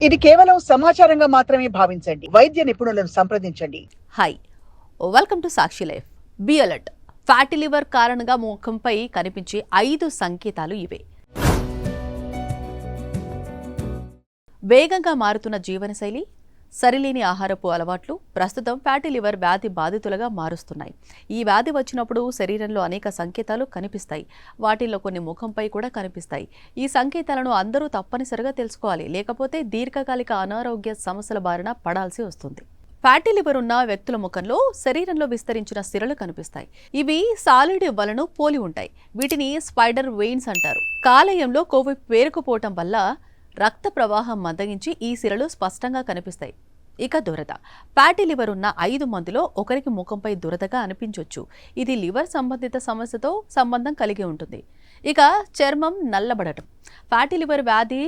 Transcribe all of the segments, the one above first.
ఇది కేవలం సమాచారంగా మాత్రమే భావించండి. వైద్య నిపుణులను సంప్రదించండి. Hi, welcome to Sakshi life. Be alert. Fatty liver కారణంగా ముఖంపై కనిపించే 5 సంకేతాలు ఇవే. వేగంగా మారుతున్న జీవనశైలి, సరిలేని ఆహారపు అలవాట్లు ప్రస్తుతం ఫ్యాటీ లివర్ వ్యాధి బాధితులుగా మారుస్తున్నాయి. ఈ వ్యాధి వచ్చినప్పుడు శరీరంలో అనేక సంకేతాలు కనిపిస్తాయి. వాటిల్లో కొన్ని ముఖంపై కూడా కనిపిస్తాయి. ఈ సంకేతాలను అందరూ తప్పనిసరిగా తెలుసుకోవాలి, లేకపోతే దీర్ఘకాలిక అనారోగ్య సమస్యల బారిన పడాల్సి వస్తుంది. ఫ్యాటీ లివర్ ఉన్న వ్యక్తుల ముఖంలో శరీరంలో విస్తరించిన సిరలు కనిపిస్తాయి. ఇవి సాలిడ్ వలను పోలి ఉంటాయి. వీటిని స్పైడర్ వెయిన్స్ అంటారు. కాలేయంలో కొవ్వు పేరుకుపోవటం వల్ల రక్త ప్రవాహం మందగించి ఈ సిరలు స్పష్టంగా కనిపిస్తాయి. ఇక దురద. ఫ్యాటీ లివర్ ఉన్న 5 మందిలో ఒకరికి ముఖంపై దురదగా అనిపించవచ్చు. ఇది లివర్ సంబంధిత సమస్యతో సంబంధం కలిగి ఉంటుంది. ఇక చర్మం నల్లబడటం. ఫ్యాటీ లివర్ వ్యాధి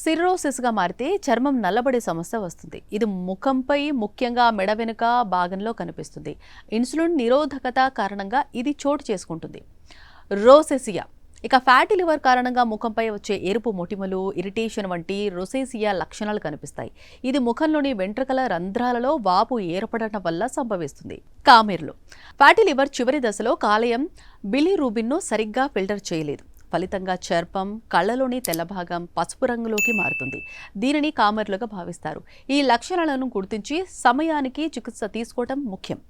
సిర్రోసిస్గా మారితే చర్మం నల్లబడే సమస్య వస్తుంది. ఇది ముఖంపై, ముఖ్యంగా మెడ వెనుక భాగంలో కనిపిస్తుంది. ఇన్సులిన్ నిరోధకత కారణంగా ఇది చోటు చేసుకుంటుంది. రోసెసియా. ఇక ఫ్యాటీ లివర్ కారణంగా ముఖంపై వచ్చే ఎరుపు మొటిమలు, ఇరిటేషన్ వంటి రొసేసియా లక్షణాలు కనిపిస్తాయి. ఇది ముఖంలోని వెంట్రుకల రంధ్రాలలో వాపు ఏర్పడటం వల్ల సంభవిస్తుంది. కామెర్లు. ఫ్యాటీ లివర్ చివరి దశలో కాలేయం బిలిరూబిన్ను సరిగ్గా ఫిల్టర్ చేయలేదు. ఫలితంగా చర్మం, కళ్ళలోని తెల్లభాగం పసుపు రంగులోకి మారుతుంది. దీనిని కామెర్లుగా భావిస్తారు. ఈ లక్షణాలను గుర్తించి సమయానికి చికిత్స తీసుకోవటం ముఖ్యం.